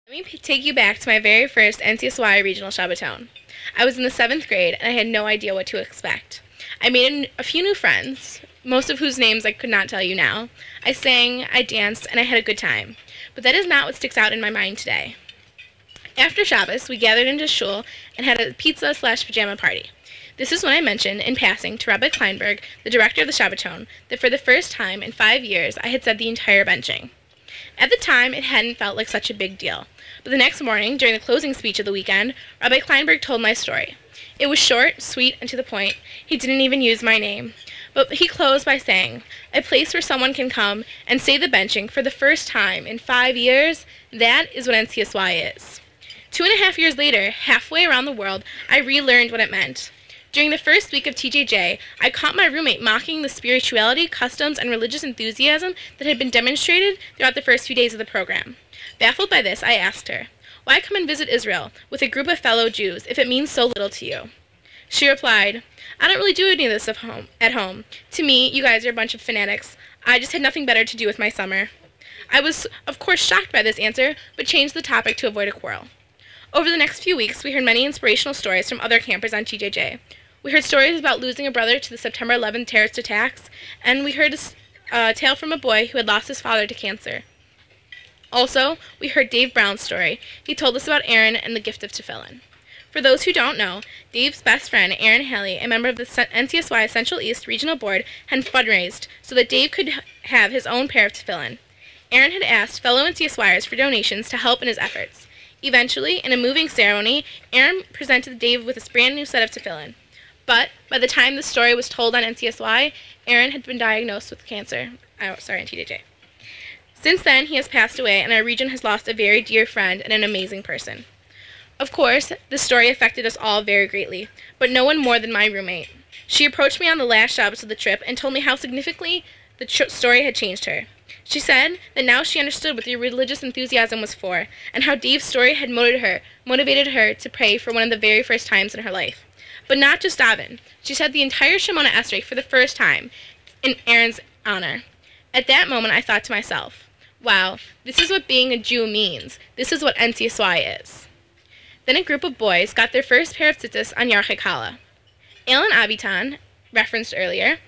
Let me take you back to my very first NCSY regional Shabbaton. I was in the 7th grade and I had no idea what to expect. I made a few new friends, most of whose names I could not tell you now. I sang, I danced, and I had a good time. But that is not what sticks out in my mind today. After Shabbos, we gathered into shul and had a pizza/pajama party. This is when I mentioned, in passing, to Rabbi Kleinberg, the director of the Shabbaton, that for the first time in 5 years I had said the entire benching. At the time, it hadn't felt like such a big deal. But the next morning, during the closing speech of the weekend, Rabbi Kleinberg told my story. It was short, sweet, and to the point. He didn't even use my name. But he closed by saying, a place where someone can come and say the benching for the first time in 5 years, that is what NCSY is. 2.5 years later, halfway around the world, I relearned what it meant. During the first week of TJJ, I caught my roommate mocking the spirituality, customs, and religious enthusiasm that had been demonstrated throughout the first few days of the program. Baffled by this, I asked her, why come and visit Israel with a group of fellow Jews if it means so little to you? She replied, I don't really do any of this at home. To me, you guys are a bunch of fanatics. I just had nothing better to do with my summer. I was, of course, shocked by this answer, but changed the topic to avoid a quarrel. Over the next few weeks, we heard many inspirational stories from other campers on TJJ. We heard stories about losing a brother to the September 11th terrorist attacks, and we heard a tale from a boy who had lost his father to cancer. Also, we heard Dave Brown's story. He told us about Aaron and the gift of tefillin. For those who don't know, Dave's best friend, Aaron Haley, a member of the NCSY Central East Regional Board, had fundraised so that Dave could have his own pair of tefillin. Aaron had asked fellow NCSYers for donations to help in his efforts. Eventually, in a moving ceremony, Aaron presented Dave with a brand new set of tefillin. But by the time the story was told on NCSY, Aaron had been diagnosed with cancer. On TJJ. Since then, he has passed away, and our region has lost a very dear friend and an amazing person. Of course, this story affected us all very greatly, but no one more than my roommate. She approached me on the last Shabbos of the trip and told me how significantly the story had changed her. She said that now she understood what the religious enthusiasm was for, and how Dave's story had motivated her to pray for one of the very first times in her life. But not just Davin. She said the entire Shemona Esrei for the first time in Aaron's honor. At that moment, I thought to myself, wow, this is what being a Jew means. This is what NCSY is. Then a group of boys got their first pair of tzitzis on Yarchei Kallah. Alan Abitan, referenced earlier,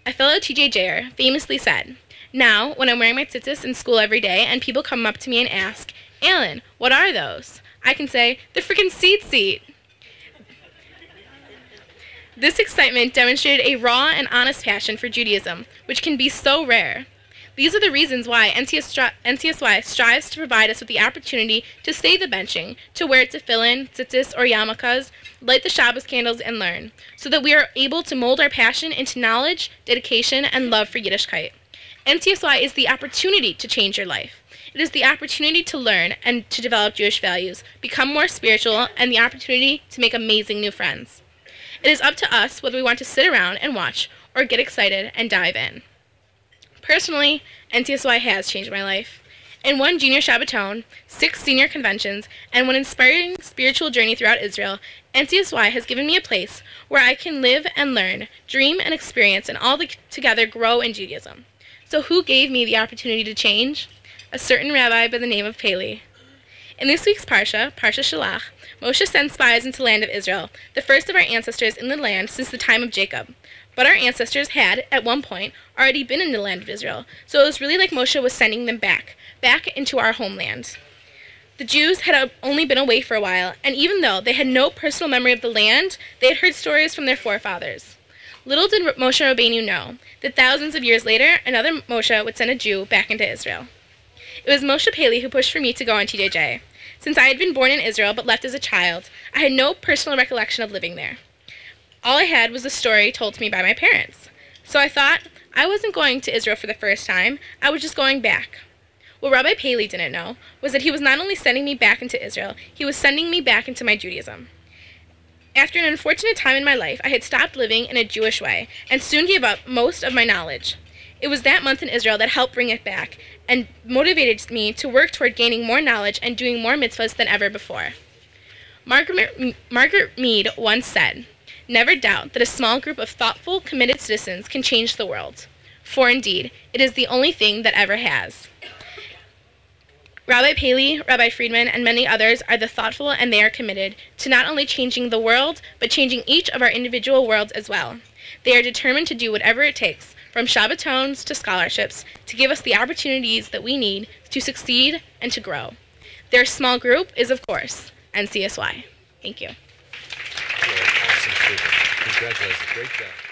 a fellow TJJer, famously said, now, when I'm wearing my tzitzis in school every day and people come up to me and ask, Alan, what are those? I can say, they're freaking seat. This excitement demonstrated a raw and honest passion for Judaism, which can be so rare. These are the reasons why NCSY strives to provide us with the opportunity to say the benching, to wear tefillin, tzitzis, or yarmulkes, light the Shabbos candles, and learn, so that we are able to mold our passion into knowledge, dedication, and love for Yiddishkeit. NCSY is the opportunity to change your life. It is the opportunity to learn and to develop Jewish values, become more spiritual, and the opportunity to make amazing new friends. It is up to us whether we want to sit around and watch or get excited and dive in. Personally, NCSY has changed my life. In one junior Shabbaton, 6 senior conventions, and one inspiring spiritual journey throughout Israel, NCSY has given me a place where I can live and learn, dream and experience, and all together grow in Judaism. So who gave me the opportunity to change? A certain rabbi by the name of Pele. In this week's Parsha Shalach, Moshe sends spies into the land of Israel, the first of our ancestors in the land since the time of Jacob. But our ancestors had, at one point, already been in the land of Israel, so it was really like Moshe was sending them back into our homeland. The Jews had only been away for a while, and even though they had no personal memory of the land, they had heard stories from their forefathers. Little did Moshe Rabbeinu know that thousands of years later, another Moshe would send a Jew back into Israel. It was Moshe Pele who pushed for me to go on TJJ. Since I had been born in Israel but left as a child, I had no personal recollection of living there. All I had was the story told to me by my parents. So I thought I wasn't going to Israel for the first time, I was just going back. What Rabbi Pele didn't know was that he was not only sending me back into Israel, he was sending me back into my Judaism. After an unfortunate time in my life, I had stopped living in a Jewish way and soon gave up most of my knowledge. It was that month in Israel that helped bring it back and motivated me to work toward gaining more knowledge and doing more mitzvahs than ever before. Margaret Mead once said, never doubt that a small group of thoughtful, committed citizens can change the world. For indeed, it is the only thing that ever has. Rabbi Paley, Rabbi Friedman, and many others are the thoughtful, and they are committed to not only changing the world, but changing each of our individual worlds as well. They are determined to do whatever it takes, from Shabbatones to scholarships, to give us the opportunities that we need to succeed and to grow. Their small group is, of course, NCSY. Thank you. Awesome student. Congratulations. Great job.